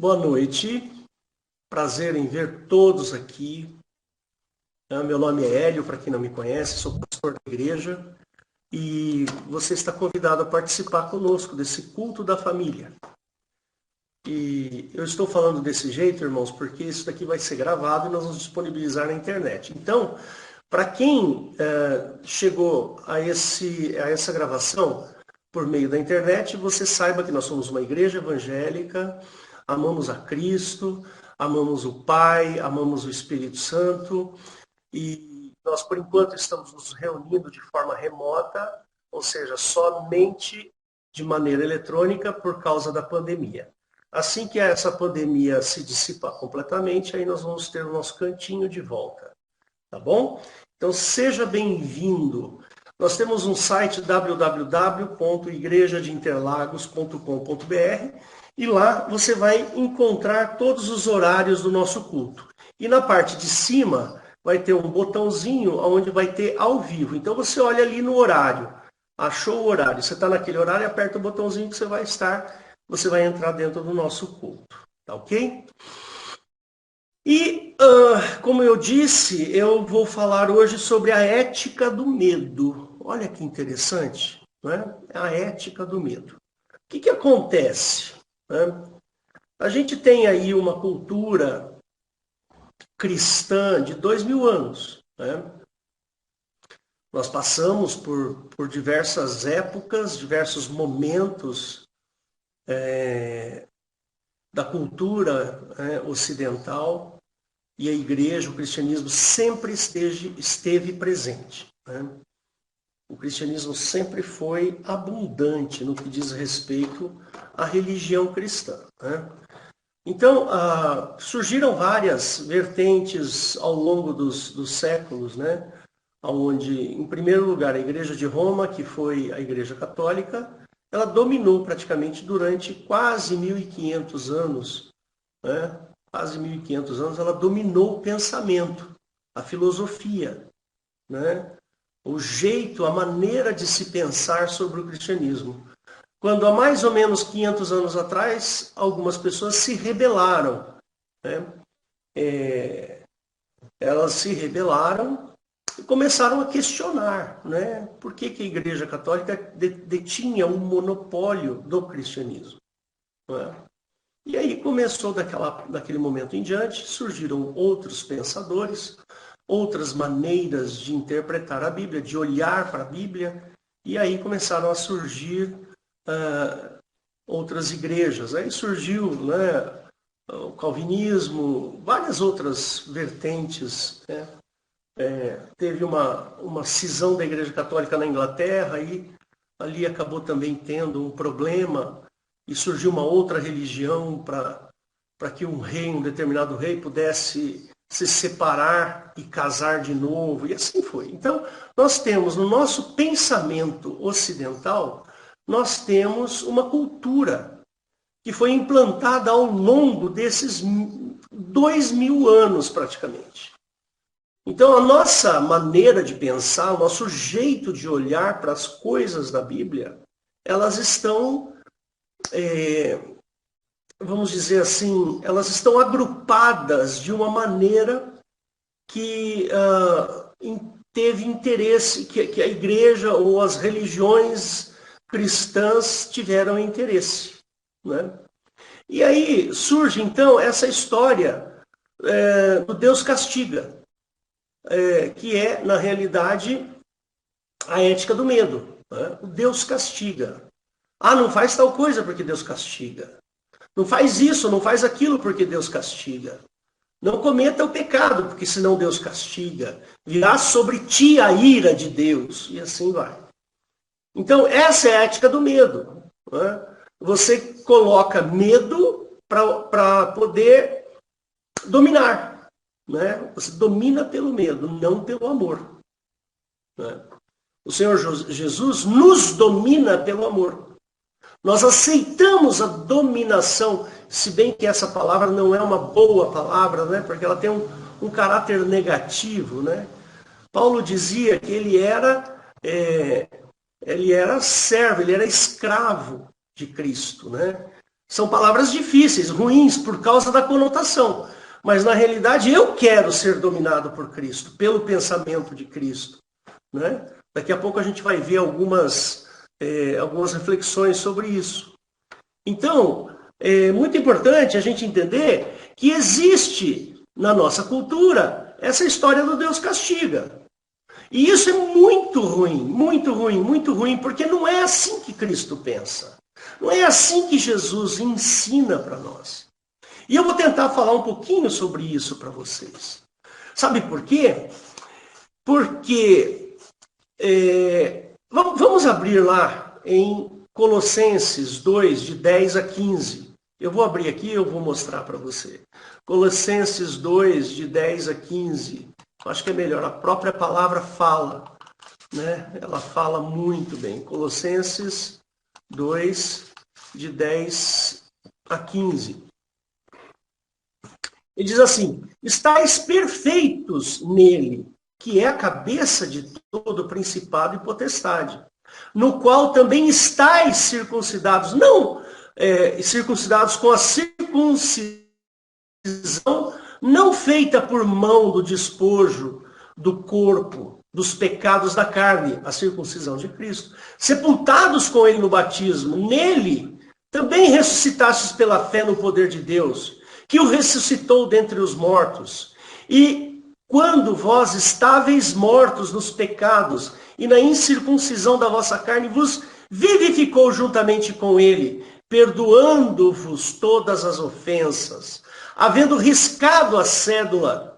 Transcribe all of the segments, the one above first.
Boa noite, prazer em ver todos aqui. Meu nome é Hélio, para quem não me conhece, sou pastor da igreja e você está convidado a participar conosco desse culto da família. E eu estou falando desse jeito, irmãos, porque isso daqui vai ser gravado e nós vamos disponibilizar na internet. Então, para quem chegou a essa gravação por meio da internet, você saiba que nós somos uma igreja evangélica, amamos a Cristo, amamos o Pai, amamos o Espírito Santo e nós, por enquanto, estamos nos reunindo de forma remota, ou seja, somente de maneira eletrônica por causa da pandemia. Assim que essa pandemia se dissipar completamente, aí nós vamos ter o nosso cantinho de volta, tá bom? Então seja bem-vindo. Nós temos um site www.igrejadeinterlagos.com.br e lá você vai encontrar todos os horários do nosso culto. E na parte de cima vai ter um botãozinho onde vai ter ao vivo. Então você olha ali no horário, achou o horário, você está naquele horário, aperta o botãozinho que você vai entrar dentro do nosso culto, tá ok? E, como eu disse, eu vou falar hoje sobre a ética do medo. Olha que interessante, né? A ética do medo. O que acontece? Né? A gente tem aí uma cultura cristã de 2000 anos. Né? Nós passamos por diversas épocas, diversos momentos da cultura ocidental, e a igreja, o cristianismo sempre esteve presente. Né? O cristianismo sempre foi abundante no que diz respeito à religião cristã. Né? Então, surgiram várias vertentes ao longo dos séculos, né? Onde, em primeiro lugar, a Igreja de Roma, que foi a Igreja Católica, ela dominou praticamente durante quase 1500 anos, né? Quase 1500 anos, ela dominou o pensamento, a filosofia, né? O jeito, a maneira de se pensar sobre o cristianismo. Quando há mais ou menos 500 anos atrás, algumas pessoas se rebelaram. Né? Elas se rebelaram e começaram a questionar, né? Por que a Igreja Católica detinha um monopólio do cristianismo. Né? E aí começou daquele momento em diante, surgiram outros pensadores, outras maneiras de interpretar a Bíblia, de olhar para a Bíblia, e aí começaram a surgir outras igrejas. Aí surgiu, né, o calvinismo, várias outras vertentes. Né? Teve uma cisão da Igreja Católica na Inglaterra e ali acabou também tendo um problema e surgiu uma outra religião para que um determinado rei pudesse se separar e casar de novo, e assim foi. Então, nós temos no nosso pensamento ocidental, nós temos uma cultura que foi implantada ao longo desses 2000 anos praticamente. Então, a nossa maneira de pensar, o nosso jeito de olhar para as coisas da Bíblia, elas estão, vamos dizer assim, elas estão agrupadas de uma maneira que teve interesse, que a igreja ou as religiões cristãs tiveram interesse. Né? E aí surge, então, essa história do Deus castiga. Que é, na realidade, a ética do medo. Né? O Deus castiga. Não faz tal coisa porque Deus castiga. Não faz isso, não faz aquilo porque Deus castiga. Não cometa o pecado, porque senão Deus castiga. Virá sobre ti a ira de Deus. E assim vai. Então, essa é a ética do medo. Né? Você coloca medo para poder dominar. Né? Você domina pelo medo, não pelo amor. Né? O Senhor Jesus nos domina pelo amor. Nós aceitamos a dominação, se bem que essa palavra não é uma boa palavra, né? Porque ela tem um caráter negativo. Né? Paulo dizia que ele era servo, ele era escravo de Cristo. Né? São palavras difíceis, ruins, por causa da conotação. Mas, na realidade, eu quero ser dominado por Cristo, pelo pensamento de Cristo. Né? Daqui a pouco a gente vai ver algumas reflexões sobre isso. Então, é muito importante a gente entender que existe na nossa cultura essa história do Deus castiga. E isso é muito ruim, muito ruim, muito ruim, porque não é assim que Cristo pensa. Não é assim que Jesus ensina para nós. E eu vou tentar falar um pouquinho sobre isso para vocês. Sabe por quê? Porque vamos abrir lá em Colossenses 2, de 10 a 15. Eu vou abrir aqui e eu vou mostrar para você. Colossenses 2, de 10 a 15. Acho que é melhor, a própria palavra fala. Né? Ela fala muito bem. Colossenses 2, de 10 a 15. Ele diz assim: estáis perfeitos nele, que é a cabeça de todo principado e potestade, no qual também estáis circuncidados, não circuncidados com a circuncisão não feita por mão do despojo do corpo, dos pecados da carne, a circuncisão de Cristo, sepultados com ele no batismo, nele também ressuscitastes pela fé no poder de Deus, que o ressuscitou dentre os mortos. E quando vós estáveis mortos nos pecados e na incircuncisão da vossa carne, vos vivificou juntamente com ele, perdoando-vos todas as ofensas, havendo riscado a cédula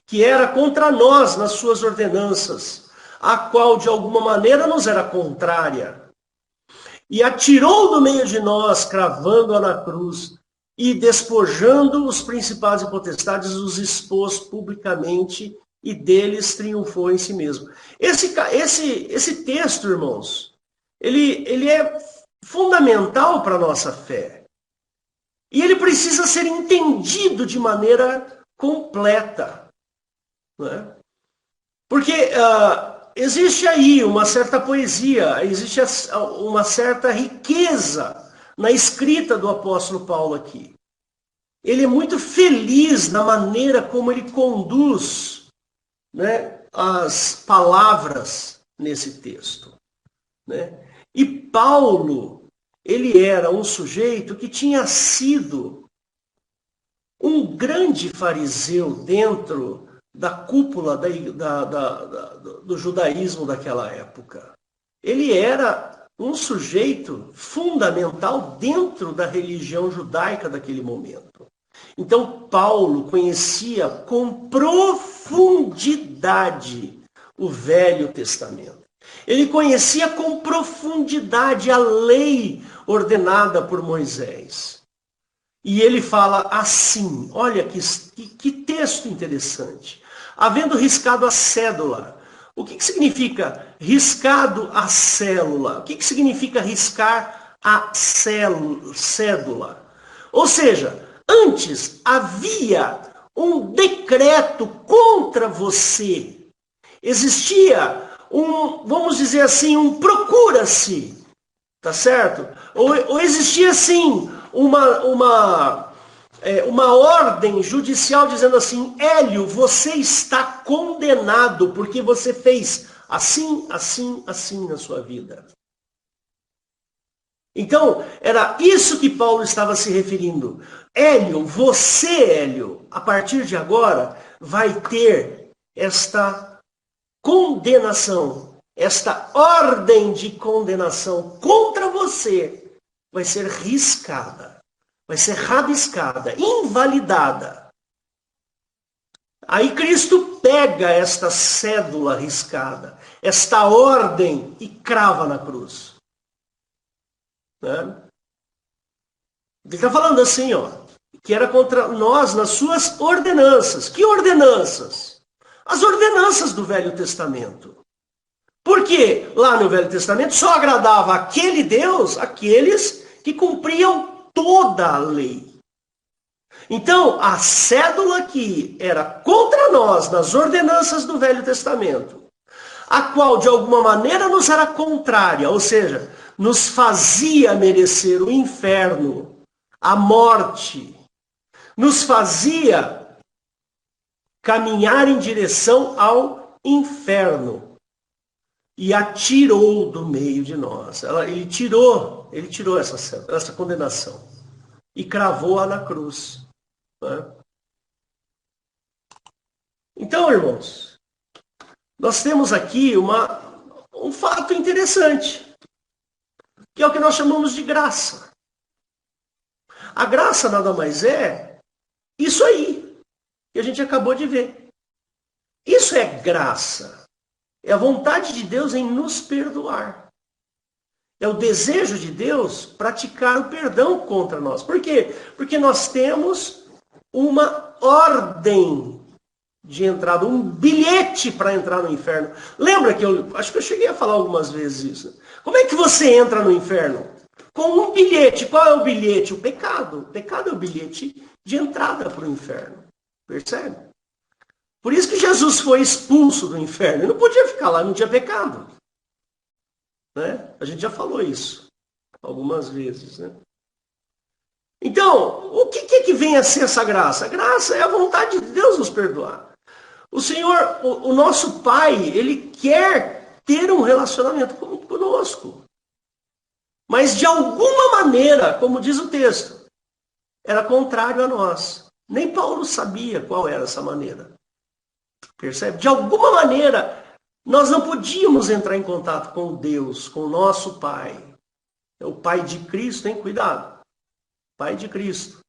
que era contra nós nas suas ordenanças, a qual de alguma maneira nos era contrária, e atirou do meio de nós, cravando-a na cruz, e despojando os principados e potestades, os expôs publicamente, e deles triunfou em si mesmo. Esse texto, irmãos, ele é fundamental para a nossa fé. E ele precisa ser entendido de maneira completa. Não é? Porque existe aí uma certa poesia, existe uma certa riqueza na escrita do apóstolo Paulo aqui. Ele é muito feliz na maneira como ele conduz, né, as palavras nesse texto. Né? E Paulo, ele era um sujeito que tinha sido um grande fariseu dentro da cúpula do judaísmo daquela época. Ele era um sujeito fundamental dentro da religião judaica daquele momento. Então, Paulo conhecia com profundidade o Velho Testamento. Ele conhecia com profundidade a lei ordenada por Moisés. E ele fala assim, olha que texto interessante. Havendo riscado a cédula. O que significa riscado a célula? O que significa riscar a cédula? Ou seja, antes havia um decreto contra você. Existia vamos dizer assim, um procura-se. Tá certo? Ou existia assim uma ordem judicial dizendo assim: Hélio, você está condenado porque você fez assim, assim, assim na sua vida. Então, era isso que Paulo estava se referindo. Hélio, a partir de agora, vai ter esta condenação, esta ordem de condenação contra você vai ser riscada. Vai ser rabiscada, invalidada. Aí Cristo pega esta cédula riscada, esta ordem, e crava na cruz. Né? Ele está falando assim, ó, que era contra nós nas suas ordenanças. Que ordenanças? As ordenanças do Velho Testamento. Porque lá no Velho Testamento só agradava aquele Deus, aqueles que cumpriam toda a lei. Então, a cédula que era contra nós nas ordenanças do Velho Testamento, a qual de alguma maneira nos era contrária, ou seja, nos fazia merecer o inferno, a morte, nos fazia caminhar em direção ao inferno e a tirou do meio de nós. Ele tirou essa condenação e cravou-a na cruz. Né? Então, irmãos, nós temos aqui um fato interessante, que é o que nós chamamos de graça. A graça nada mais é isso aí, que a gente acabou de ver. Isso é graça. É a vontade de Deus em nos perdoar. É o desejo de Deus praticar o perdão contra nós. Por quê? Porque nós temos uma ordem de entrada, um bilhete para entrar no inferno. Lembra que acho que eu cheguei a falar algumas vezes isso. Como é que você entra no inferno? Com um bilhete. Qual é o bilhete? O pecado. O pecado é o bilhete de entrada para o inferno. Percebe? Por isso que Jesus foi expulso do inferno. Ele não podia ficar lá, não tinha pecado. Né? A gente já falou isso algumas vezes. Né? Então, o que vem a ser essa graça? A graça é a vontade de Deus nos perdoar. O Senhor, o nosso Pai, Ele quer ter um relacionamento conosco. Mas de alguma maneira, como diz o texto, era contrário a nós. Nem Paulo sabia qual era essa maneira. Percebe? De alguma maneira, nós não podíamos entrar em contato com Deus, com o nosso Pai. É o Pai de Cristo, hein? Cuidado. Pai de Cristo.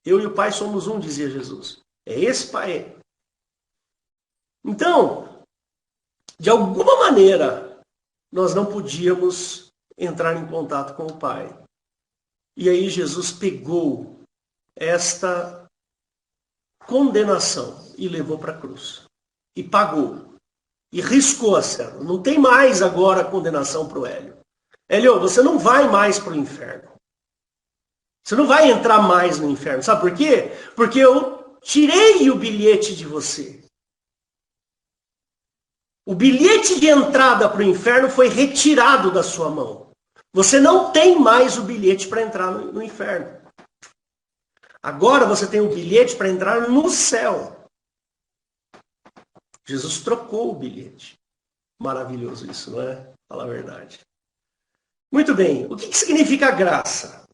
Eu e o Pai somos um, dizia Jesus. É esse Pai. Então, de alguma maneira, nós não podíamos entrar em contato com o Pai. E aí Jesus pegou esta condenação e levou para a cruz. E pagou. E riscou a cela. Não tem mais agora condenação para o Hélio. Hélio, você não vai mais para o inferno. Você não vai entrar mais no inferno. Sabe por quê? Porque eu tirei o bilhete de você. O bilhete de entrada para o inferno foi retirado da sua mão. Você não tem mais o bilhete para entrar no inferno. Agora você tem o bilhete para entrar no céu. Jesus trocou o bilhete. Maravilhoso isso, não é? Fala a verdade. Muito bem. O que significa graça?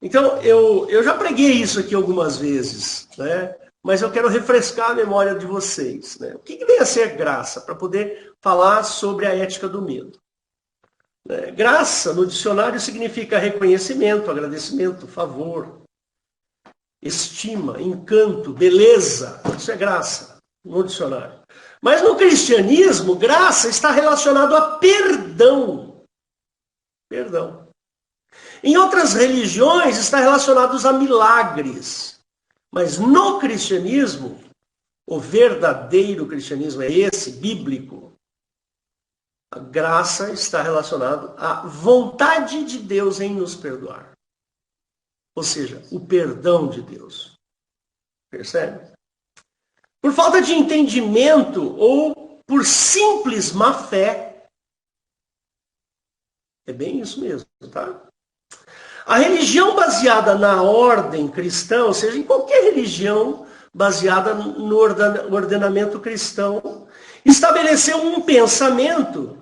Então, eu já preguei isso aqui algumas vezes, né? Mas eu quero refrescar a memória de vocês. Né? O que vem a ser graça? Para poder falar sobre a ética do medo. Graça, no dicionário, significa reconhecimento, agradecimento, favor, estima, encanto, beleza. Isso é graça, no dicionário. Mas no cristianismo, graça está relacionado a perdão. Perdão. Em outras religiões, está relacionado a milagres. Mas no cristianismo, o verdadeiro cristianismo é esse, bíblico. A graça está relacionada à vontade de Deus em nos perdoar. Ou seja, o perdão de Deus. Percebe? Por falta de entendimento ou por simples má fé. É bem isso mesmo, tá? A religião baseada na ordem cristã, ou seja, em qualquer religião baseada no ordenamento cristão, estabeleceu um pensamento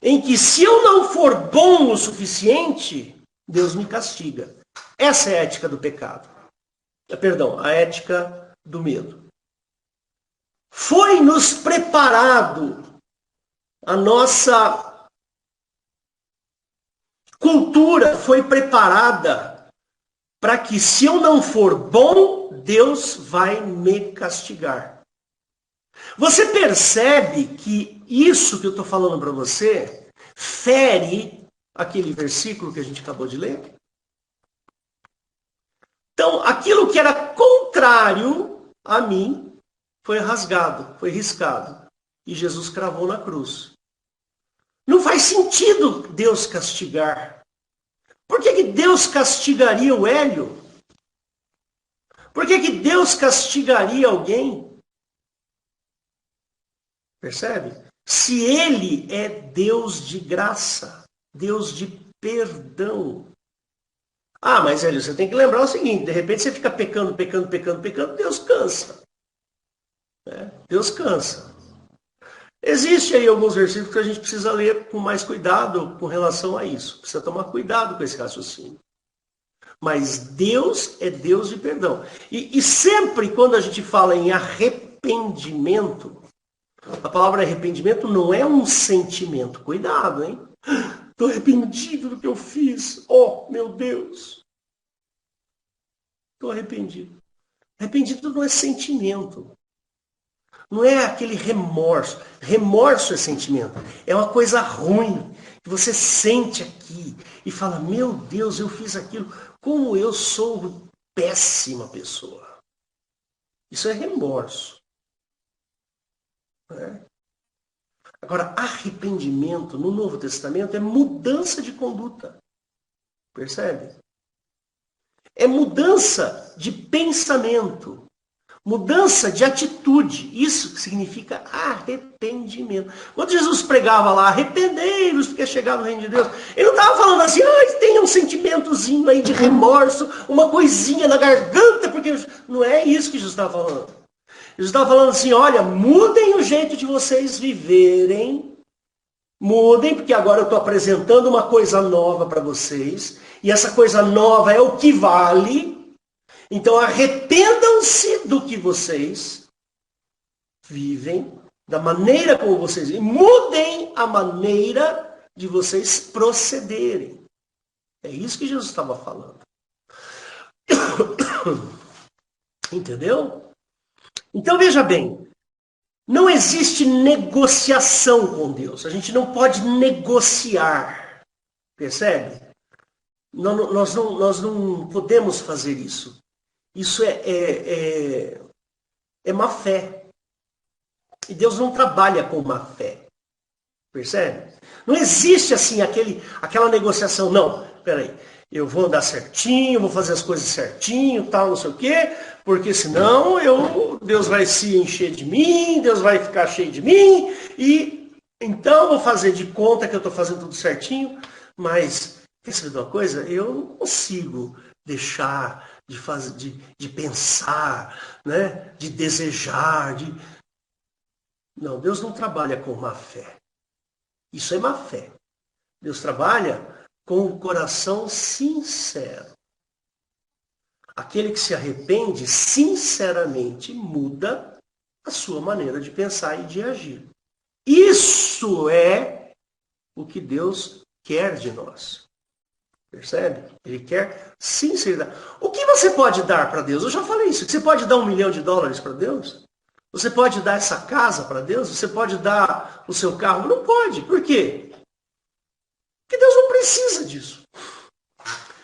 em que se eu não for bom o suficiente, Deus me castiga. Essa é a ética do pecado. Perdão, a ética do medo. Foi-nos preparado a nossa cultura foi preparada para que se eu não for bom, Deus vai me castigar. Você percebe que isso que eu estou falando para você fere aquele versículo que a gente acabou de ler? Então, aquilo que era contrário a mim foi rasgado, foi riscado. E Jesus cravou na cruz. Não faz sentido Deus castigar. Por que Deus castigaria o Hélio? Por que Deus castigaria alguém? Percebe? Se Ele é Deus de graça, Deus de perdão. Ah, mas Hélio, você tem que lembrar o seguinte, de repente você fica pecando, pecando, pecando, pecando, Deus cansa. Né? Deus cansa. Existe aí alguns versículos que a gente precisa ler com mais cuidado com relação a isso. Precisa tomar cuidado com esse raciocínio. Mas Deus é Deus de perdão. E sempre quando a gente fala em arrependimento, a palavra arrependimento não é um sentimento. Cuidado, hein? Estou arrependido do que eu fiz. Oh, meu Deus. Estou arrependido. Arrependido não é sentimento. Não é aquele remorso. Remorso é sentimento. É uma coisa ruim que você sente aqui e fala, meu Deus, eu fiz aquilo. Como eu sou péssima pessoa. Isso é remorso. Né? Agora, arrependimento no Novo Testamento é mudança de conduta. Percebe? É mudança de pensamento. Mudança de atitude. Isso que significa arrependimento. Quando Jesus pregava lá, arrependei-vos, porque é chegado o reino de Deus, ele não estava falando assim, tem um sentimentozinho aí de remorso, uma coisinha na garganta, porque não é isso que Jesus estava falando. Jesus estava falando assim, olha, mudem o jeito de vocês viverem, mudem, porque agora eu estou apresentando uma coisa nova para vocês, e essa coisa nova é o que vale. Então arrependam-se do que vocês vivem, da maneira como vocês vivem, mudem a maneira de vocês procederem. É isso que Jesus estava falando. Entendeu? Então veja bem, não existe negociação com Deus. A gente não pode negociar. Percebe? Nós não podemos fazer isso. Isso é má fé. E Deus não trabalha com má fé. Percebe? Não existe assim aquela negociação. Não, peraí. Eu vou andar certinho, vou fazer as coisas certinho, tal, não sei o quê, porque senão Deus vai se encher de mim, Deus vai ficar cheio de mim, e então eu vou fazer de conta que eu estou fazendo tudo certinho, mas, quer saber de uma coisa? Eu não consigo deixar de fazer, de pensar, né? De desejar, Não, Deus não trabalha com má fé. Isso é má fé. Deus trabalha com o coração sincero. Aquele que se arrepende sinceramente muda a sua maneira de pensar e de agir. Isso é o que Deus quer de nós. Percebe? Ele quer sinceridade. O que você pode dar para Deus? Eu já falei isso. Você pode dar $1 milhão para Deus? Você pode dar essa casa para Deus? Você pode dar o seu carro? Não pode. Por quê? Porque Deus não precisa disso.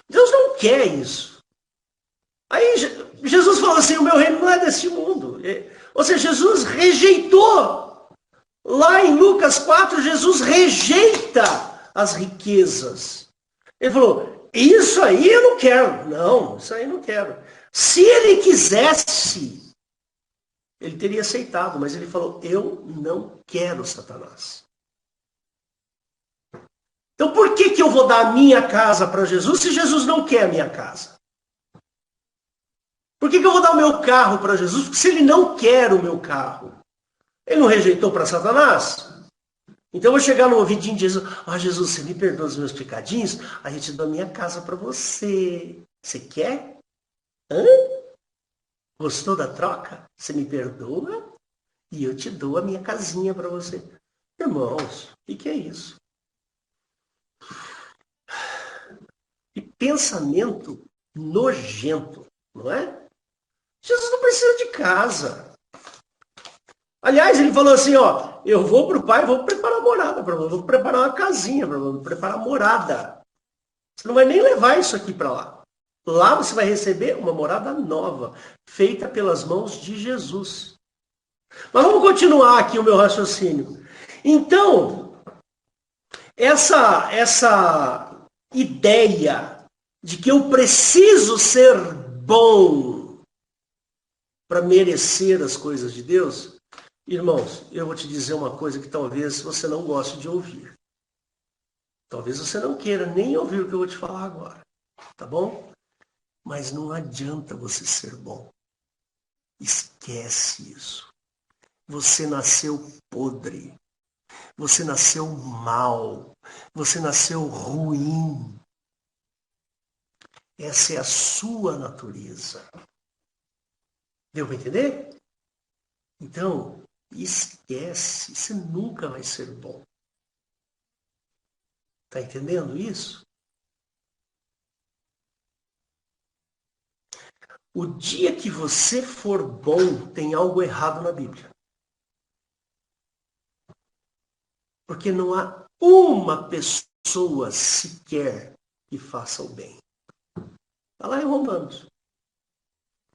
Deus não quer isso. Aí Jesus falou assim, o meu reino não é desse mundo. Ou seja, Jesus rejeitou. Lá em Lucas 4, Jesus rejeita as riquezas. Ele falou, isso aí eu não quero. Não, isso aí eu não quero. Se ele quisesse, ele teria aceitado, mas ele falou, eu não quero Satanás. Então por que eu vou dar a minha casa para Jesus se Jesus não quer a minha casa? Por que eu vou dar o meu carro para Jesus se ele não quer o meu carro? Ele não rejeitou para Satanás? Então eu vou chegar no ouvidinho de Jesus. Jesus, você me perdoa os meus pecadinhos? Aí eu te dou a minha casa para você. Você quer? Hã? Gostou da troca? Você me perdoa? E eu te dou a minha casinha para você. Irmãos, o que é isso? E pensamento nojento, não é? Jesus não precisa de casa. Aliás, ele falou assim, eu vou para o Pai, vou preparar morada para você, vou preparar uma casinha para você, vou preparar morada. Você não vai nem levar isso aqui para lá. Lá você vai receber uma morada nova, feita pelas mãos de Jesus. Mas vamos continuar aqui o meu raciocínio. Então, essa ideia de que eu preciso ser bom para merecer as coisas de Deus, irmãos, eu vou te dizer uma coisa que talvez você não goste de ouvir. Talvez você não queira nem ouvir o que eu vou te falar agora. Tá bom? Mas não adianta você ser bom. Esquece isso. Você nasceu podre. Você nasceu mal. Você nasceu ruim. Essa é a sua natureza. Deu para entender? Então, esquece. Você nunca vai ser bom. Tá entendendo isso? O dia que você for bom, tem algo errado na Bíblia. Porque não há uma pessoa sequer que faça o bem. Está lá em Romanos,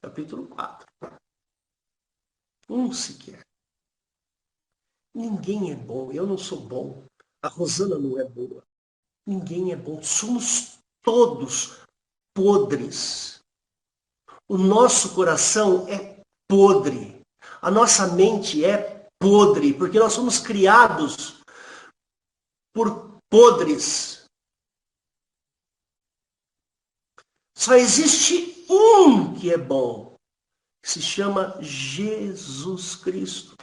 capítulo 4. Um sequer. Ninguém é bom. Eu não sou bom. A Rosana não é boa. Ninguém é bom. Somos todos podres. O nosso coração é podre. A nossa mente é podre, porque nós somos criados por podres. Só existe um que é bom, que se chama Jesus Cristo.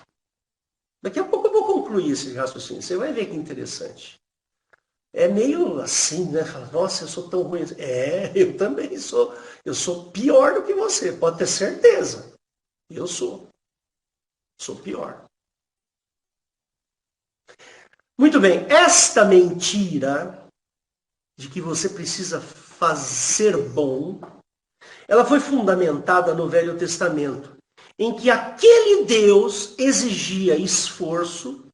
Daqui a pouco eu vou concluir esse raciocínio. Você vai ver que interessante. É meio assim, né? Fala, nossa, eu sou tão ruim. Eu também sou. Eu sou pior do que você, pode ter certeza. Eu sou. Sou pior. Muito bem, esta mentira de que você precisa fazer bom, ela foi fundamentada no Velho Testamento, em que aquele Deus exigia esforço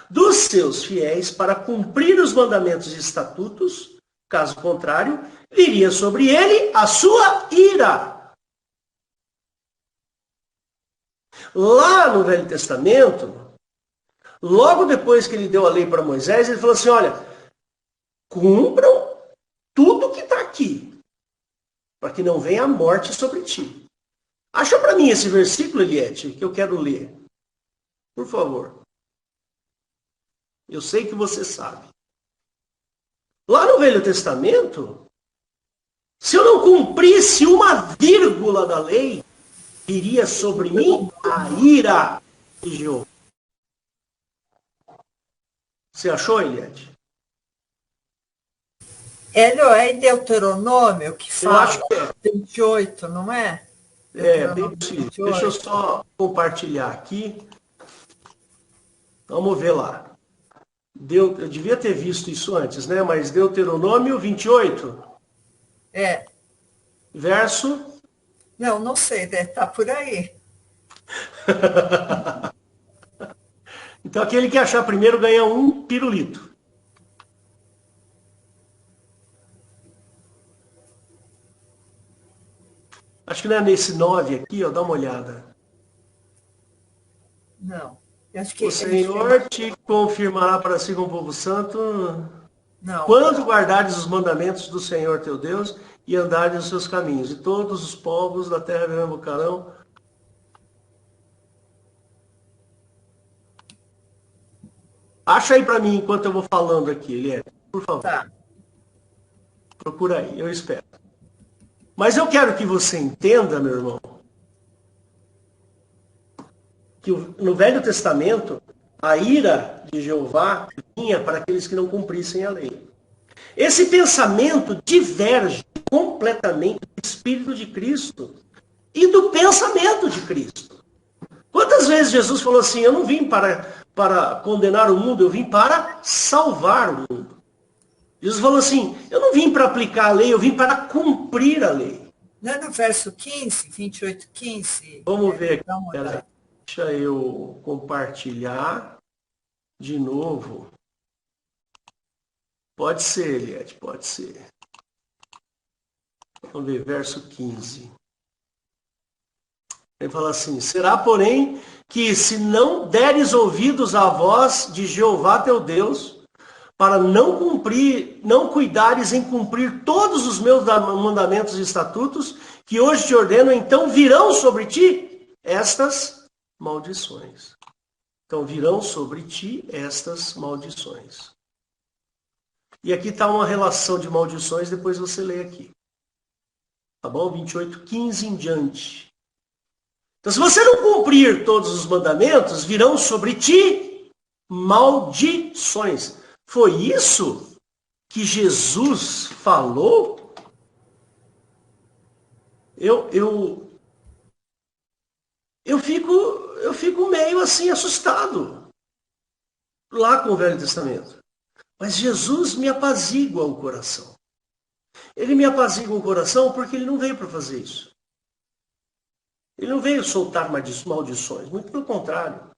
dos seus fiéis para cumprir os mandamentos e estatutos, caso contrário, viria sobre ele a sua ira. Lá no Velho Testamento, logo depois que ele deu a lei para Moisés, ele falou assim, olha, cumpram tudo que está aqui, para que não venha a morte sobre ti. Acha para mim esse versículo, Eliette, que eu quero ler. Por favor. Eu sei que você sabe. Lá no Velho Testamento, se eu não cumprisse uma vírgula da lei, viria sobre mim a ira de Jeová. Você achou, Eliette? Hélio, é em Deuteronômio que Eu fala acho que é. 28, não é? É, bem Deuteronômio possível. Deixa eu 28. só compartilhar aqui. Vamos ver lá. Eu devia ter visto isso antes, né? Mas Deuteronômio 28, É. verso. Não sei, deve estar por aí. Então aquele que achar primeiro ganha um pirulito. Acho que não é nesse 9 aqui, ó, dá uma olhada. Não. Eu acho que O ele Senhor te confirmará para si com o povo santo, não. quando guardares os mandamentos do Senhor teu Deus e andares nos seus caminhos. E todos os povos da terra verão invocarão. Acha aí para mim enquanto eu vou falando aqui, Eliette, por favor. Tá. Procura aí, eu espero. Mas eu quero que você entenda, meu irmão, que no Velho Testamento, a ira de Jeová vinha para aqueles que não cumprissem a lei. Esse pensamento diverge completamente do Espírito de Cristo e do pensamento de Cristo. Quantas vezes Jesus falou assim, eu não vim para condenar o mundo, eu vim para salvar o mundo. Jesus falou assim, eu não vim para aplicar a lei, eu vim para cumprir a lei. Não é no verso 15, 28, 15? Vamos ver aqui, Dá uma peraí. olhada. Deixa eu compartilhar de novo. Pode ser, Eliette, pode ser. Vamos ver, verso 15. Ele fala assim, será, porém, que se não deres ouvidos à voz de Jeová teu Deus, para não cuidares em cumprir todos os meus mandamentos e estatutos, que hoje te ordeno, então virão sobre ti estas maldições. Então virão sobre ti estas maldições. E aqui está uma relação de maldições, depois você lê aqui. Tá bom? 28:15 em diante. Então, se você não cumprir todos os mandamentos, virão sobre ti maldições. Foi isso que Jesus falou? Eu fico meio assim assustado lá com o Velho Testamento. Mas Jesus me apazigua o coração. Ele me apazigua o coração porque ele não veio para fazer isso. Ele não veio soltar maldições, muito pelo contrário.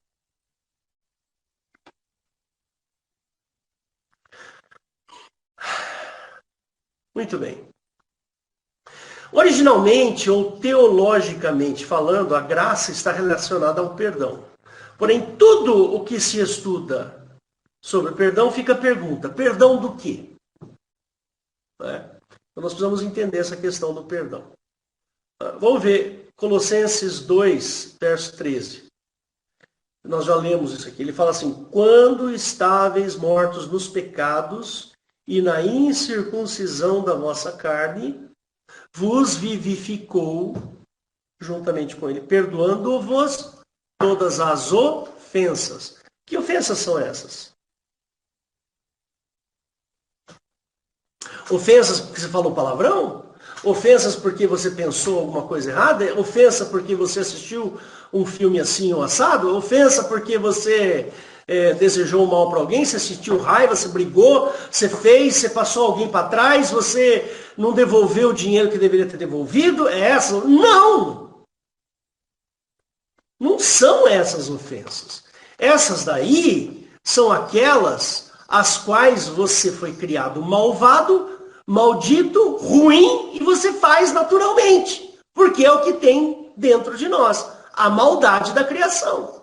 Muito bem. Originalmente ou teologicamente falando, a graça está relacionada ao perdão. Porém, tudo o que se estuda sobre perdão fica a pergunta: perdão do quê? Então nós precisamos entender essa questão do perdão. Vamos ver Colossenses 2, verso 13. Nós já lemos isso aqui. Ele fala assim: quando estáveis mortos nos pecados e na incircuncisão da vossa carne, vos vivificou juntamente com ele, perdoando-vos todas as ofensas. Que ofensas são essas? Ofensas porque você falou palavrão? Ofensas porque você pensou alguma coisa errada? Ofensa porque você assistiu um filme assim ou assado? Ofensa porque você desejou mal para alguém? Você sentiu raiva, você brigou, você passou alguém para trás, você não devolveu o dinheiro que deveria ter devolvido? É essa? Não! Não são essas ofensas. Essas daí são aquelas as quais você foi criado malvado, maldito, ruim, e você faz naturalmente. Porque é o que tem dentro de nós. A maldade da criação.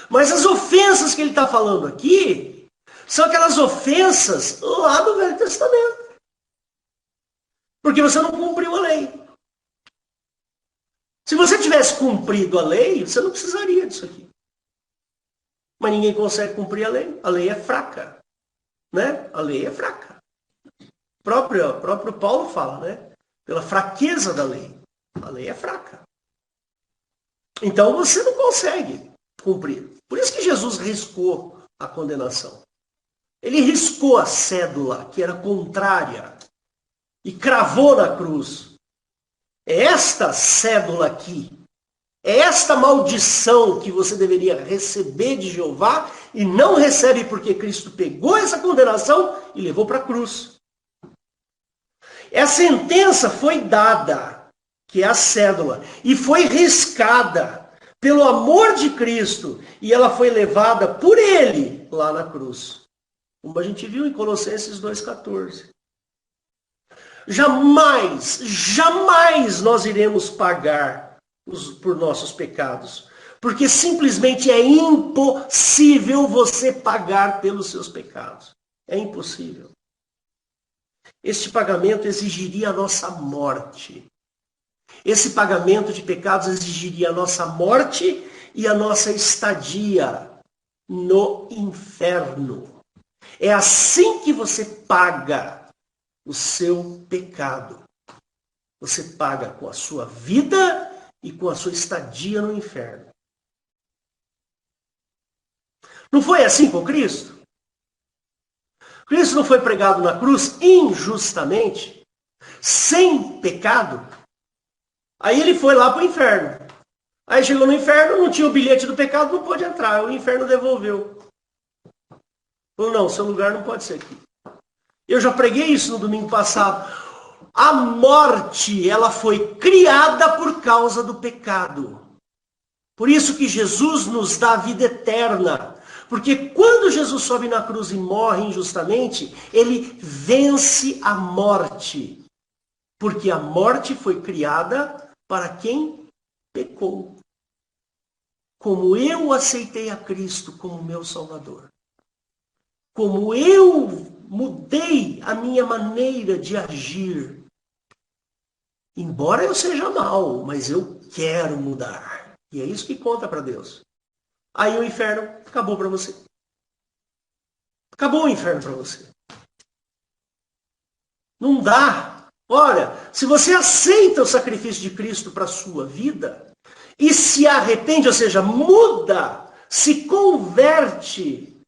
Mas as ofensas que ele está falando aqui são aquelas ofensas lá do Velho Testamento. Porque você não cumpriu a lei. Se você tivesse cumprido a lei, você não precisaria disso aqui. Mas ninguém consegue cumprir a lei. A lei é fraca. Né? A lei é fraca. O próprio Paulo fala, né? Pela fraqueza da lei. A lei é fraca. Então você não consegue cumprir. Por isso que Jesus riscou a condenação. Ele riscou a cédula, que era contrária, e cravou na cruz. É esta cédula aqui, é esta maldição que você deveria receber de Jeová e não recebe porque Cristo pegou essa condenação e levou para a cruz. Essa sentença foi dada, que é a cédula, e foi riscada pelo amor de Cristo, e ela foi levada por ele lá na cruz. Como a gente viu em Colossenses 2,14. Jamais, jamais nós iremos pagar por nossos pecados. Porque simplesmente é impossível você pagar pelos seus pecados. É impossível. Este pagamento exigiria a nossa morte. Esse pagamento de pecados exigiria a nossa morte e a nossa estadia no inferno. É assim que você paga o seu pecado. Você paga com a sua vida e com a sua estadia no inferno. Não foi assim com Cristo? Cristo não foi pregado na cruz injustamente, sem pecado? Aí ele foi lá para o inferno. Aí chegou no inferno, não tinha o bilhete do pecado, não pôde entrar. O inferno devolveu. Falou, não, seu lugar não pode ser aqui. Eu já preguei isso no domingo passado. A morte, ela foi criada por causa do pecado. Por isso que Jesus nos dá a vida eterna. Porque quando Jesus sobe na cruz e morre injustamente, ele vence a morte. Porque a morte foi criada para quem pecou. Como eu aceitei a Cristo como meu Salvador. Como eu mudei a minha maneira de agir. Embora eu seja mau, mas eu quero mudar. E é isso que conta para Deus. Aí o inferno acabou para você. Acabou o inferno para você. Não dá Olha, se você aceita o sacrifício de Cristo para a sua vida e se arrepende, ou seja, muda, se converte,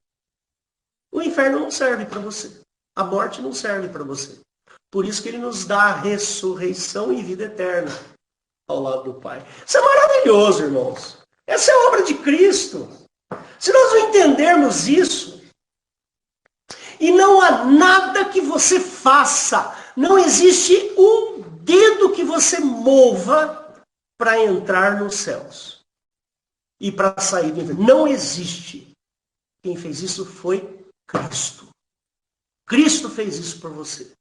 o inferno não serve para você. A morte não serve para você. Por isso que ele nos dá a ressurreição e vida eterna ao lado do Pai. Isso é maravilhoso, irmãos. Essa é a obra de Cristo. Se nós não entendermos isso, e não há nada que você faça, não existe um dedo que você mova para entrar nos céus e para sair do inferno. Não existe. Quem fez isso foi Cristo. Cristo fez isso por você.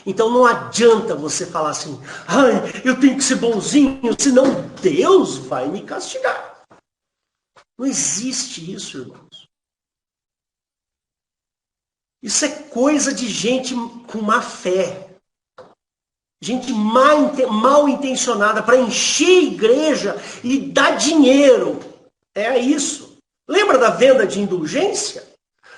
Então não adianta você falar assim, ai, eu tenho que ser bonzinho, senão Deus vai me castigar. Não existe isso, irmãos. Isso é coisa de gente com má fé. Gente mal intencionada para encher a igreja e dar dinheiro. É isso. Lembra da venda de indulgência?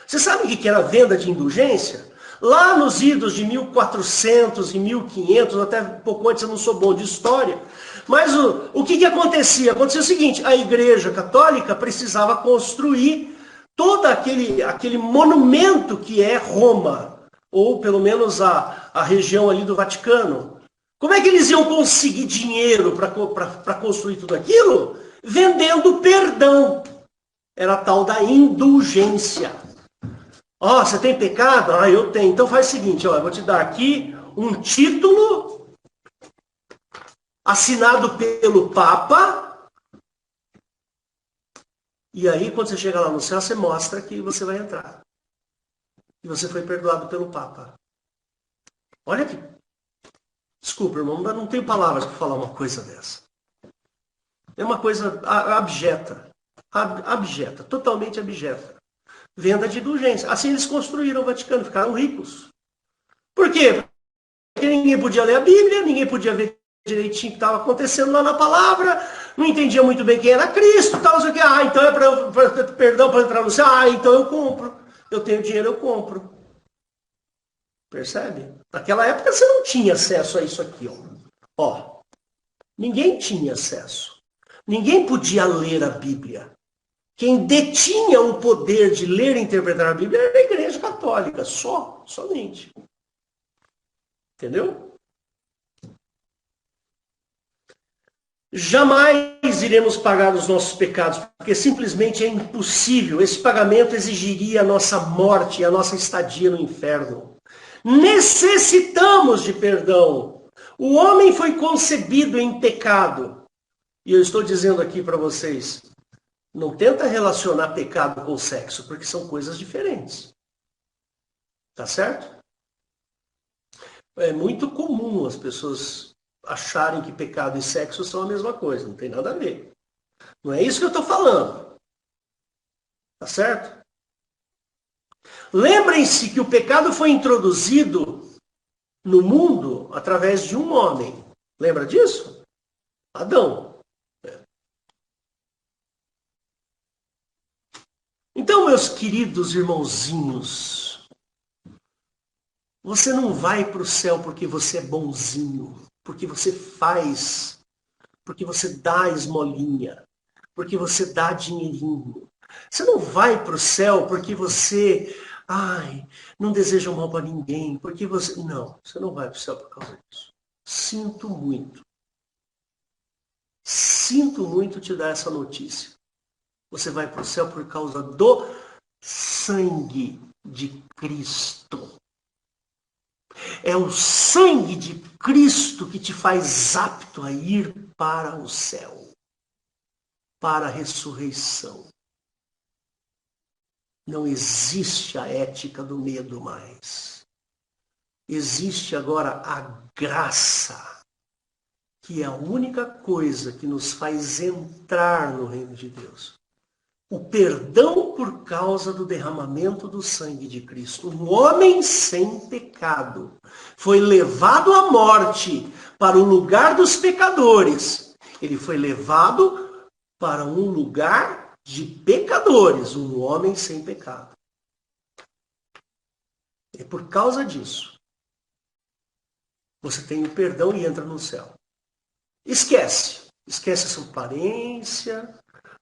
Você sabe o que era a venda de indulgência? Lá nos idos de 1400 e 1500, até pouco antes, eu não sou bom de história, mas o que acontecia? Acontecia o seguinte, a Igreja Católica precisava construir todo aquele monumento que é Roma, ou pelo menos a região ali do Vaticano. Como é que eles iam conseguir dinheiro para construir tudo aquilo? Vendendo perdão. Era a tal da indulgência. Ó, você tem pecado? Ah, eu tenho. Então faz o seguinte, ó, eu vou te dar aqui um título assinado pelo Papa. E aí, quando você chega lá no céu, você mostra que você vai entrar. E você foi perdoado pelo Papa. Olha aqui. Desculpa, irmão, não tenho palavras para falar uma coisa dessa. É uma coisa abjeta. Abjeta, totalmente abjeta. Venda de indulgência. Assim eles construíram o Vaticano, ficaram ricos. Por quê? Porque ninguém podia ler a Bíblia, ninguém podia ver direitinho o que estava acontecendo lá na palavra, não entendia muito bem quem era Cristo, tal, não sei o que. Ah, então é para perdão para entrar no céu. Ah, então eu compro. Eu tenho dinheiro, eu compro. Percebe? Naquela época você não tinha acesso a isso aqui, ó. Ninguém tinha acesso. Ninguém podia ler a Bíblia. Quem detinha o poder de ler e interpretar a Bíblia era a Igreja Católica, somente. Entendeu? Jamais iremos pagar os nossos pecados, porque simplesmente é impossível. Esse pagamento exigiria a nossa morte e a nossa estadia no inferno. Necessitamos de perdão. O homem foi concebido em pecado. E eu estou dizendo aqui para vocês, não tenta relacionar pecado com sexo, porque são coisas diferentes. Tá certo? É muito comum as pessoas acharem que pecado e sexo são a mesma coisa. Não tem nada a ver. Não é isso que eu estou falando. Tá certo? Lembrem-se que o pecado foi introduzido no mundo através de um homem. Lembra disso? Adão. Então, meus queridos irmãozinhos, você não vai para o céu porque você é bonzinho, porque você faz, porque você dá esmolinha, porque você dá dinheirinho. Você não vai para o céu porque você, não deseja mal para ninguém, porque você... Não, você não vai para o céu por causa disso. Sinto muito. Sinto muito te dar essa notícia. Você vai para o céu por causa do sangue de Cristo. É o sangue de Cristo que te faz apto a ir para o céu, para a ressurreição. Não existe a ética do medo mais. Existe agora a graça, que é a única coisa que nos faz entrar no reino de Deus. O perdão por causa do derramamento do sangue de Cristo. Um homem sem pecado foi levado à morte para o lugar dos pecadores. Ele foi levado para um lugar de pecadores, um homem sem pecado. É por causa disso. você tem o perdão e entra no céu. Esquece a sua aparência,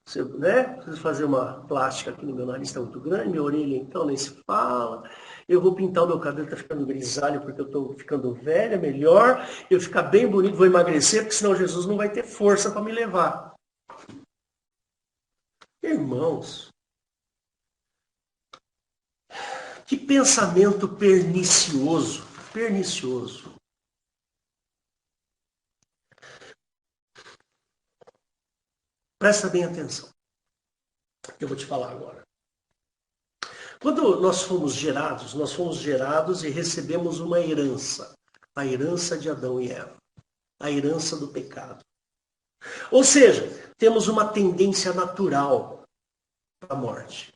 você, né? Preciso fazer uma plástica aqui no meu nariz, está muito grande, minha orelha então nem se fala. Eu vou pintar o meu cabelo, está ficando grisalho porque eu estou ficando velha, melhor. Eu ficar bem bonito, vou emagrecer, porque senão Jesus não vai ter força para me levar. Irmãos, que pensamento pernicioso, pernicioso. Presta bem atenção, que eu vou te falar agora. Quando nós fomos gerados e recebemos uma herança, a herança de Adão e Eva, a herança do pecado. Ou seja, temos uma tendência natural para a morte.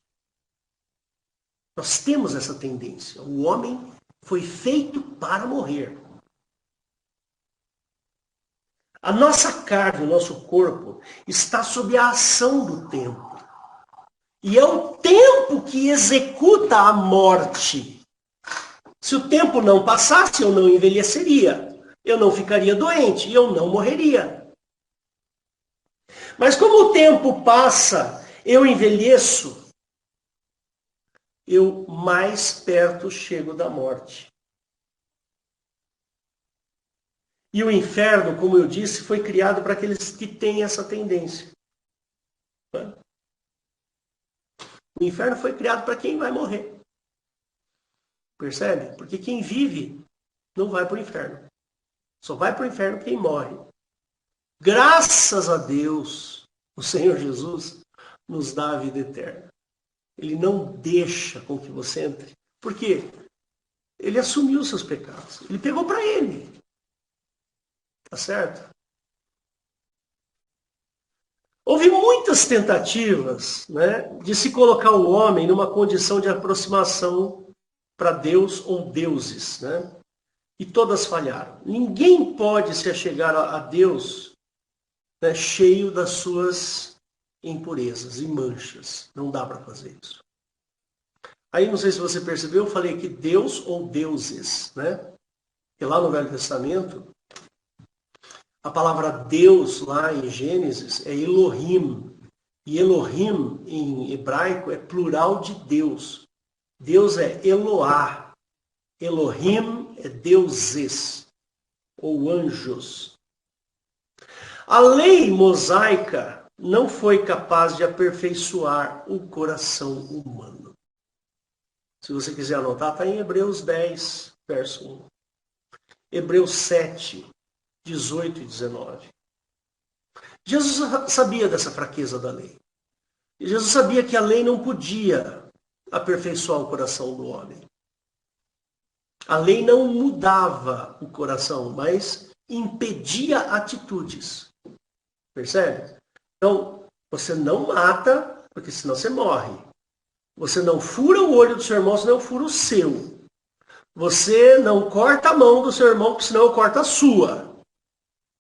Nós temos essa tendência. O homem foi feito para morrer. A nossa carne, o nosso corpo, está sob a ação do tempo. E é o tempo que executa a morte. Se o tempo não passasse, eu não envelheceria. Eu não ficaria doente e eu não morreria. Mas como o tempo passa, eu envelheço, eu mais perto chego da morte. E o inferno, como eu disse, foi criado para aqueles que têm essa tendência. O inferno foi criado para quem vai morrer. Percebe? Porque quem vive não vai para o inferno. Só vai para o inferno quem morre. Graças a Deus, o Senhor Jesus nos dá a vida eterna. Ele não deixa com que você entre. Por quê? Ele assumiu seus pecados. Ele pegou para ele. Tá certo? Houve muitas tentativas, né, de se colocar o homem numa condição de aproximação para Deus ou deuses, né? E todas falharam. Ninguém pode se achegar a Deus, né, cheio das suas impurezas e manchas. Não dá para fazer isso. Aí, não sei se você percebeu, eu falei que Deus ou deuses, né? Porque lá no Velho Testamento, a palavra Deus lá em Gênesis é Elohim. E Elohim em hebraico é plural de Deus. Deus é Eloá. Elohim é deuses ou anjos. A lei mosaica não foi capaz de aperfeiçoar o coração humano. Se você quiser anotar, está em Hebreus 10, verso 1. Hebreus 7, 18 e 19. Jesus sabia dessa fraqueza da lei. Jesus sabia que a lei não podia aperfeiçoar o coração do homem. A lei não mudava o coração, mas impedia atitudes. Percebe? Então, você não mata, porque senão você morre. Você não fura o olho do seu irmão, senão fura o seu. Você não corta a mão do seu irmão, porque senão eu corto a sua.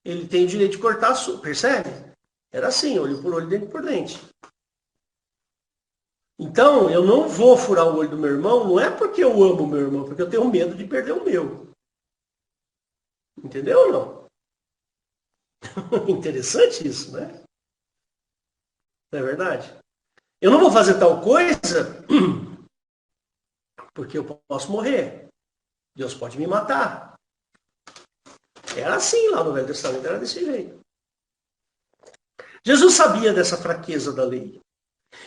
Ele tem o direito de cortar a sua. Percebe? Era assim, olho por olho, dente por dente. Então, eu não vou furar o olho do meu irmão, não é porque eu amo o meu irmão, porque eu tenho medo de perder o meu. Entendeu ou não? Interessante isso, né? Não é verdade? Eu não vou fazer tal coisa porque eu posso morrer. Deus pode me matar. Era assim lá no Velho Testamento, era desse jeito. Jesus sabia dessa fraqueza da lei.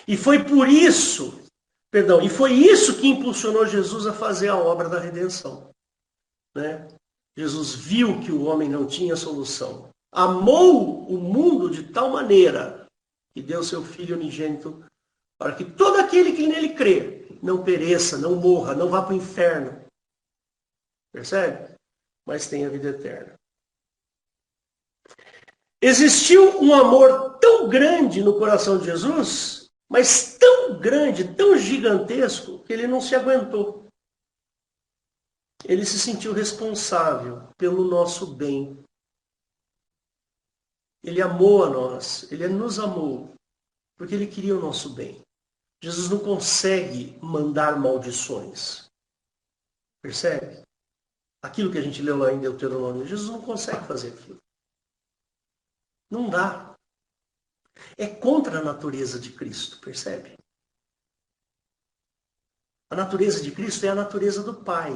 E foi por isso, e foi isso que impulsionou Jesus a fazer a obra da redenção. Né? Jesus viu que o homem não tinha solução. Amou o mundo de tal maneira que deu seu Filho unigênito para que todo aquele que nele crê não pereça, não morra, não vá para o inferno. Percebe? Mas tenha vida eterna. Existiu um amor tão grande no coração de Jesus, mas tão grande, tão gigantesco, que ele não se aguentou. Ele se sentiu responsável pelo nosso bem. Ele amou a nós, ele nos amou, porque ele queria o nosso bem. Jesus não consegue mandar maldições. Percebe? aquilo que a gente leu lá em Deuteronômio. Jesus não consegue fazer aquilo. Não dá. É contra a natureza de Cristo, percebe? A natureza de Cristo é a natureza do Pai.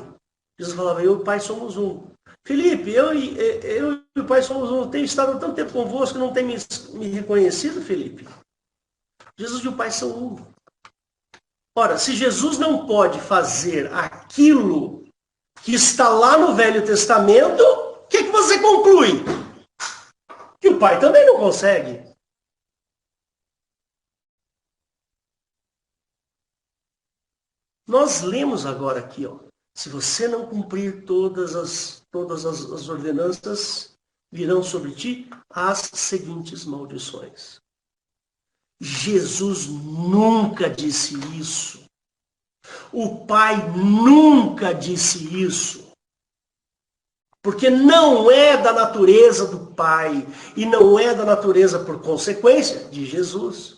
Jesus falava, eu e o Pai somos um. Felipe, eu e o Pai somos um. Tenho estado há tanto tempo convosco, não tem me reconhecido, Felipe? Jesus e o Pai são um. Ora, se Jesus não pode fazer aquilo que está lá no Velho Testamento, o que você conclui? Que o Pai também não consegue. Nós lemos agora aqui, ó. Se você não cumprir todas as ordenanças, virão sobre ti as seguintes maldições. Jesus nunca disse isso. O Pai nunca disse isso. Porque não é da natureza do Pai e não é da natureza, por consequência, de Jesus.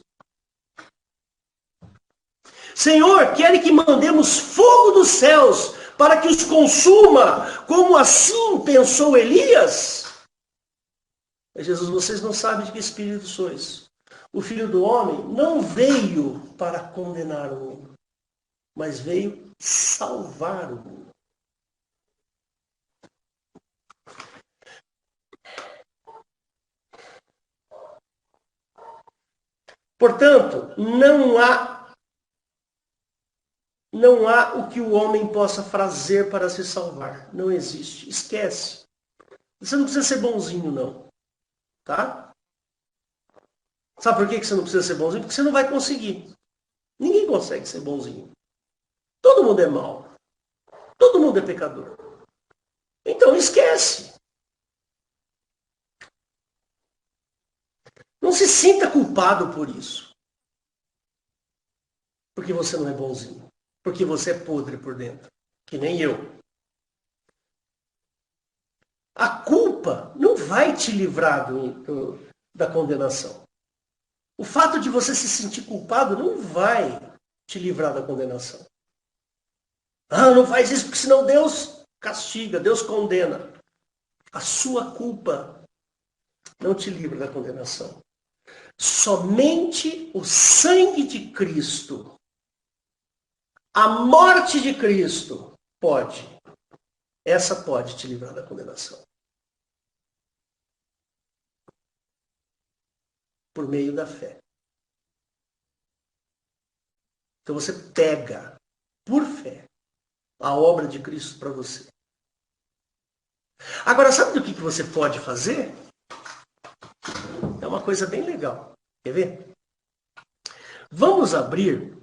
Senhor, quer que mandemos fogo dos céus para que os consuma, como assim pensou Elias? Jesus, vocês não sabem de que espírito sois. O Filho do Homem não veio para condenar o mundo, mas veio salvar o mundo. Portanto, não há o que o homem possa fazer para se salvar. Não existe. Esquece. Você não precisa ser bonzinho, não. Tá? Sabe por que você não precisa ser bonzinho? Porque você não vai conseguir. Ninguém consegue ser bonzinho. Todo mundo é mau. Todo mundo é pecador. Então esquece. Não se sinta culpado por isso. Porque você não é bonzinho. Porque você é podre por dentro. Que nem eu. A culpa não vai te livrar da condenação. O fato de você se sentir culpado não vai te livrar da condenação. Ah, não faz isso porque senão Deus castiga, Deus condena. A sua culpa não te livra da condenação. Somente o sangue de Cristo, a morte de Cristo, pode te livrar da condenação. Por meio da fé. Então você pega, por fé, a obra de Cristo para você. Agora, sabe do que você pode fazer? É uma coisa bem legal. Quer ver? Vamos abrir.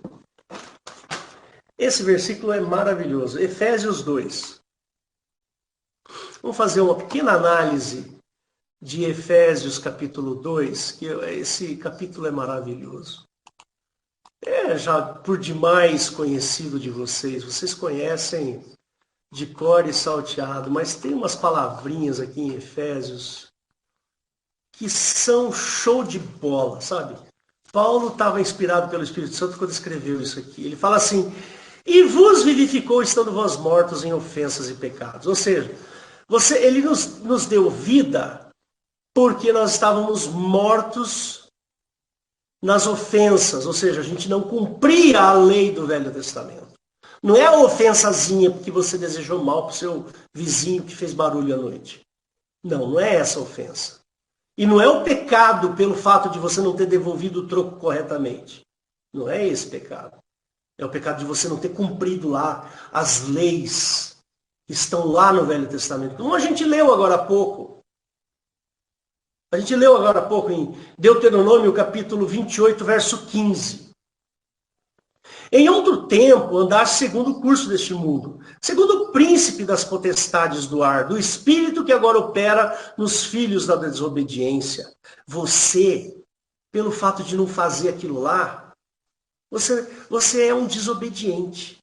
Esse versículo é maravilhoso. Efésios 2. Vamos fazer uma pequena análise de Efésios capítulo 2, que esse capítulo é maravilhoso. É já por demais conhecido de vocês. Vocês conhecem de cor e salteado, mas tem umas palavrinhas aqui em Efésios que são show de bola, sabe? Paulo estava inspirado pelo Espírito Santo quando escreveu isso aqui. Ele fala assim, e vos vivificou estando vós mortos em ofensas e pecados. Ou seja, ele nos deu vida porque nós estávamos mortos nas ofensas. Ou seja, a gente não cumpria a lei do Velho Testamento. Não é a ofensazinha porque você desejou mal para o seu vizinho que fez barulho à noite. Não, não é essa ofensa. E não é o pecado pelo fato de você não ter devolvido o troco corretamente. Não é esse pecado. É o pecado de você não ter cumprido lá as leis que estão lá no Velho Testamento. Como a gente leu agora há pouco. A gente leu agora há pouco em Deuteronômio capítulo 28, verso 15. Em outro tempo, andaste segundo o curso deste mundo, segundo o príncipe das potestades do ar, do espírito que agora opera nos filhos da desobediência. Você, pelo fato de não fazer aquilo lá, você é um desobediente.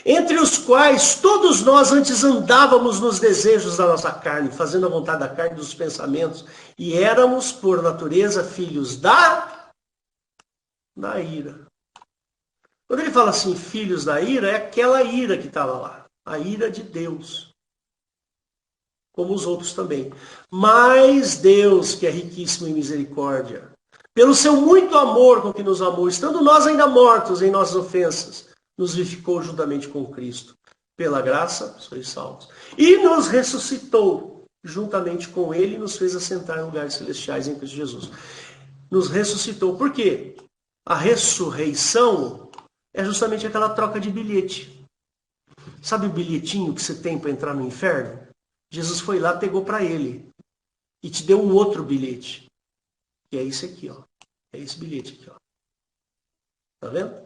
Entre os quais todos nós antes andávamos nos desejos da nossa carne, fazendo a vontade da carne e dos pensamentos, e éramos, por natureza, filhos da ira. Quando ele fala assim, filhos da ira, é aquela ira que estava lá. A ira de Deus. Como os outros também. Mas Deus, que é riquíssimo em misericórdia, pelo seu muito amor com que nos amou, estando nós ainda mortos em nossas ofensas, nos vivificou juntamente com Cristo. Pela graça, sois salvos. E nos ressuscitou juntamente com Ele e nos fez assentar em lugares celestiais em Cristo Jesus. Nos ressuscitou. Por quê? A ressurreição é justamente aquela troca de bilhete. Sabe o bilhetinho que você tem para entrar no inferno? Jesus foi lá, pegou para ele e te deu um outro bilhete. E é esse aqui, ó. É esse bilhete aqui, ó. Tá vendo?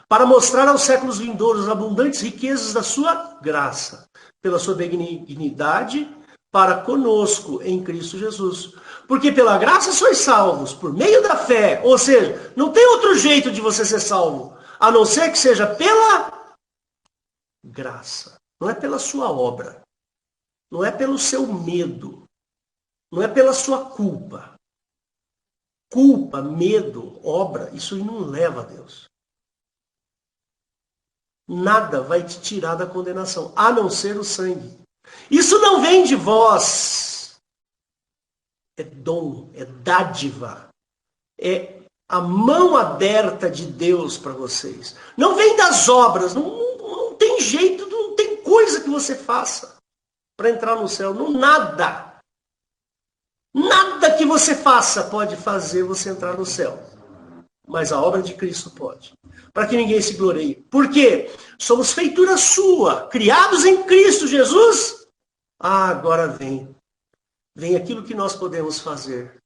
Para mostrar aos séculos vindouros as abundantes riquezas da sua graça, pela sua benignidade para conosco em Cristo Jesus. Porque pela graça sois salvos, por meio da fé. Ou seja, não tem outro jeito de você ser salvo, a não ser que seja pela graça. Não é pela sua obra. Não é pelo seu medo. Não é pela sua culpa. Culpa, medo, obra, isso aí não leva a Deus. Nada vai te tirar da condenação, a não ser o sangue. Isso não vem de vós. É dom, é dádiva. É a mão aberta de Deus para vocês. Não vem das obras, não tem jeito, não tem coisa que você faça para entrar no céu. Não, nada. Nada que você faça pode fazer você entrar no céu. Mas a obra de Cristo pode. Para que ninguém se glorie. Por quê? Somos feitura sua, criados em Cristo Jesus. Ah, agora vem. Vem aquilo que nós podemos fazer.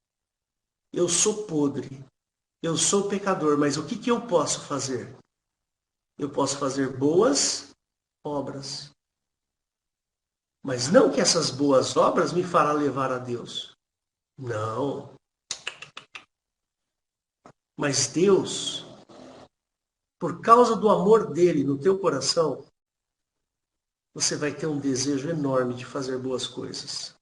Eu sou podre. Eu sou pecador, mas o que eu posso fazer? Eu posso fazer boas obras. Mas não que essas boas obras me fará levar a Deus. Não. Mas Deus, por causa do amor dele no teu coração, você vai ter um desejo enorme de fazer boas coisas.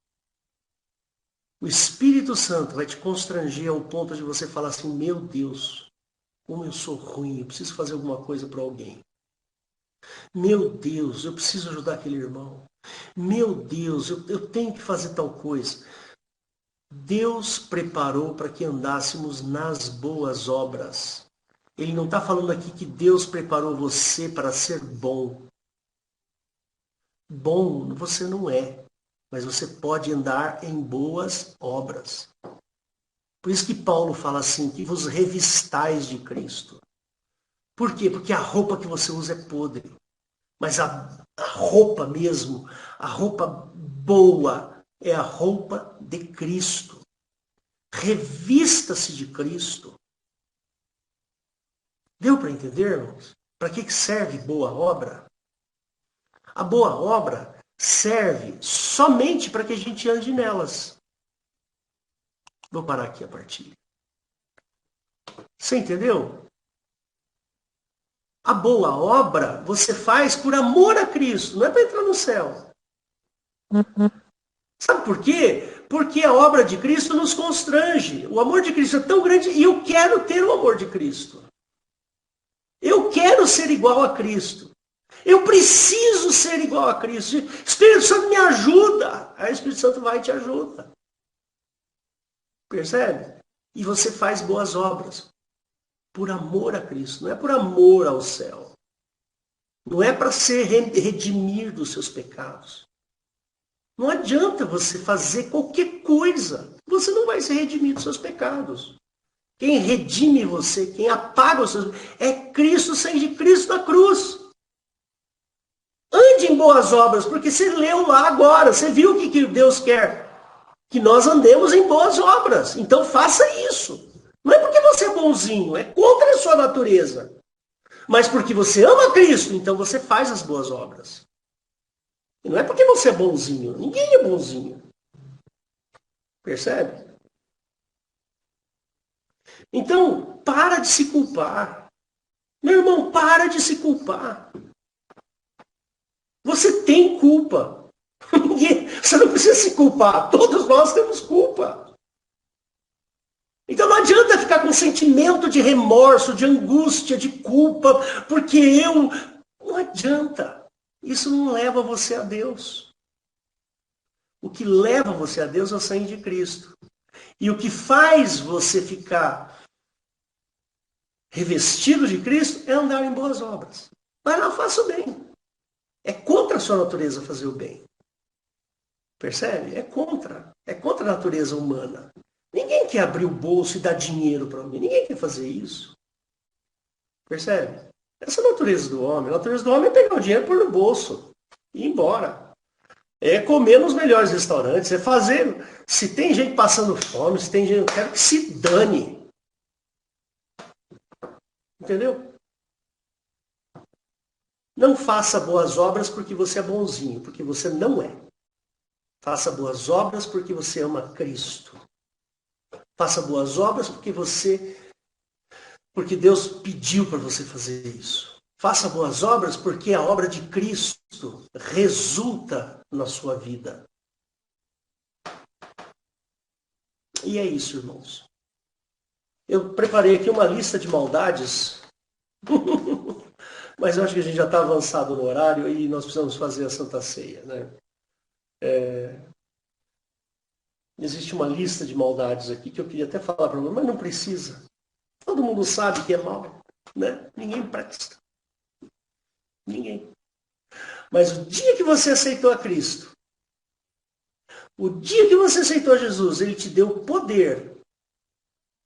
O Espírito Santo vai te constranger ao ponto de você falar assim, meu Deus, como eu sou ruim, eu preciso fazer alguma coisa para alguém. Meu Deus, eu preciso ajudar aquele irmão. Meu Deus, eu tenho que fazer tal coisa. Deus preparou para que andássemos nas boas obras. Ele não está falando aqui que Deus preparou você para ser bom. Bom você não é, mas você pode andar em boas obras. Por isso que Paulo fala assim, que vos revistais de Cristo. Por quê? Porque a roupa que você usa é podre. Mas a roupa mesmo, a roupa boa, é a roupa de Cristo. Revista-se de Cristo. Deu para entender, irmãos? Para que serve boa obra? A boa obra serve somente para que a gente ande nelas. Vou parar aqui a partilha. Você entendeu? A boa obra você faz por amor a Cristo, não é para entrar no céu. Sabe por quê? Porque a obra de Cristo nos constrange. O amor de Cristo é tão grande e eu quero ter o amor de Cristo. Eu quero ser igual a Cristo. Eu preciso ser igual a Cristo. Espírito Santo me ajuda. Aí o Espírito Santo vai e te ajuda. Percebe? E você faz boas obras. Por amor a Cristo. Não é por amor ao céu. Não é para se redimir dos seus pecados. Não adianta você fazer qualquer coisa. Você não vai se redimir dos seus pecados. Quem redime você, quem apaga os seus... é Cristo, o sangue de Cristo na cruz. Ande em boas obras, porque você leu lá agora. Você viu o que Deus quer? Que nós andemos em boas obras. Então faça isso. Não é porque você é bonzinho, é contra a sua natureza. Mas porque você ama Cristo, então você faz as boas obras. E não é porque você é bonzinho. Ninguém é bonzinho. Percebe? Então, para de se culpar. Meu irmão, para de se culpar. Você tem culpa. Você não precisa se culpar. Todos nós temos culpa. Então não adianta ficar com sentimento de remorso, de angústia, de culpa, porque eu... Não adianta. Isso não leva você a Deus. O que leva você a Deus é o sangue de Cristo. E o que faz você ficar revestido de Cristo é andar em boas obras. Vai lá, faça o bem. É contra a sua natureza fazer o bem. Percebe? É contra. É contra a natureza humana. Ninguém quer abrir o bolso e dar dinheiro para mim. Ninguém quer fazer isso. Percebe? Essa é a natureza do homem. A natureza do homem é pegar o dinheiro, pôr no bolso e ir embora. É comer nos melhores restaurantes. É fazer... Se tem gente passando fome, se tem gente... Eu quero que se dane. Entendeu? Não faça boas obras porque você é bonzinho, porque você não é. Faça boas obras porque você ama Cristo. Faça boas obras porque Deus pediu para você fazer isso. Faça boas obras porque a obra de Cristo resulta na sua vida. E é isso, irmãos. Eu preparei aqui uma lista de maldades, mas eu acho que a gente já está avançado no horário e nós precisamos fazer a Santa Ceia, né? Existe uma lista de maldades aqui que eu queria até falar para você, mas não precisa. Todo mundo sabe que é mal, né? Ninguém presta. Ninguém. Mas o dia que você aceitou a Cristo, o dia que você aceitou Jesus, Ele te deu poder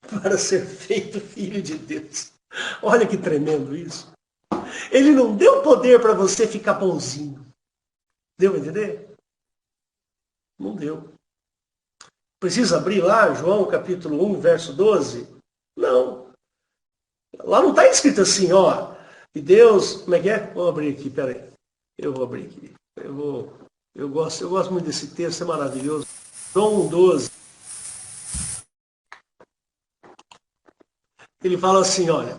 para ser feito filho de Deus. Olha que tremendo isso. Ele não deu poder para você ficar bonzinho. Deu a entender? Não deu. Precisa abrir lá, João capítulo 1, verso 12? Não. Lá não está escrito assim, ó. E Deus, como é que é? Vou abrir aqui, peraí. Eu vou abrir aqui. Eu gosto muito desse texto, é maravilhoso. João 12. Ele fala assim, olha.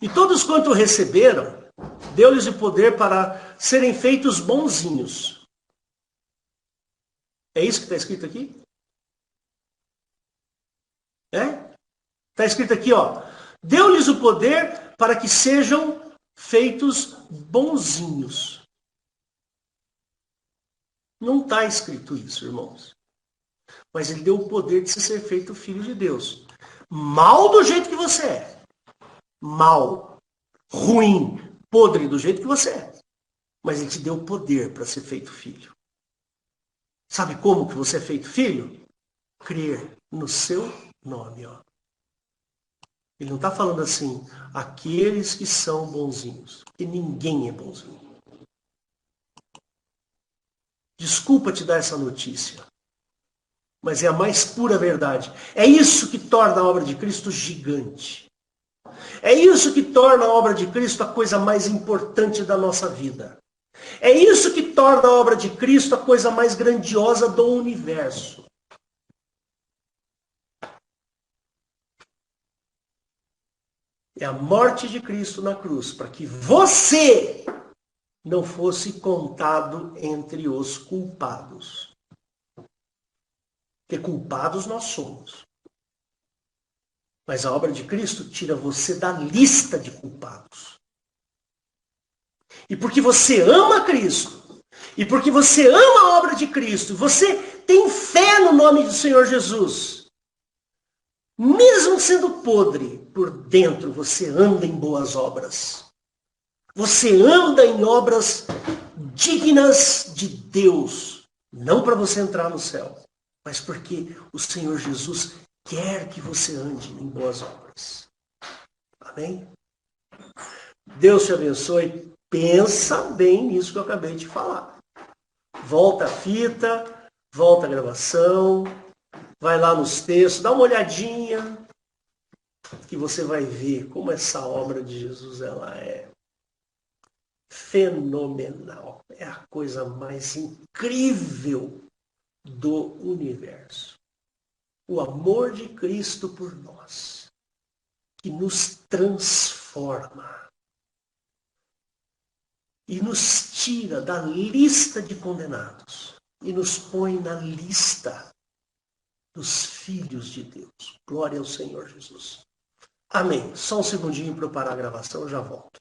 E todos quanto receberam, deu-lhes o poder para serem feitos bonzinhos. É isso que está escrito aqui? É? Está escrito aqui, ó. Deu-lhes o poder para que sejam feitos bonzinhos. Não está escrito isso, irmãos. Mas ele deu o poder de ser feito filho de Deus. Mal do jeito que você é. Mal. Ruim. Podre do jeito que você é. Mas ele te deu o poder para ser feito filho. Sabe como que você é feito filho? Crer no seu nome, ó. Ele não está falando assim, aqueles que são bonzinhos. Porque ninguém é bonzinho. Desculpa te dar essa notícia. Mas é a mais pura verdade. É isso que torna a obra de Cristo gigante. É isso que torna a obra de Cristo a coisa mais importante da nossa vida. É isso que torna a obra de Cristo a coisa mais grandiosa do universo. É a morte de Cristo na cruz, para que você não fosse contado entre os culpados. Porque culpados nós somos. Mas a obra de Cristo tira você da lista de culpados. E porque você ama Cristo, e porque você ama a obra de Cristo, você tem fé no nome do Senhor Jesus, mesmo sendo podre, por dentro você anda em boas obras. Você anda em obras dignas de Deus. Não para você entrar no céu, mas porque o Senhor Jesus quer que você ande em boas obras. Amém? Deus te abençoe. Pensa bem nisso que eu acabei de falar. Volta a fita, volta a gravação, vai lá nos textos, dá uma olhadinha, que você vai ver como essa obra de Jesus ela é fenomenal. É a coisa mais incrível do universo. O amor de Cristo por nós, que nos transforma e nos tira da lista de condenados e nos põe na lista dos filhos de Deus. Glória ao Senhor Jesus. Amém. Só um segundinho para eu parar a gravação, eu já volto.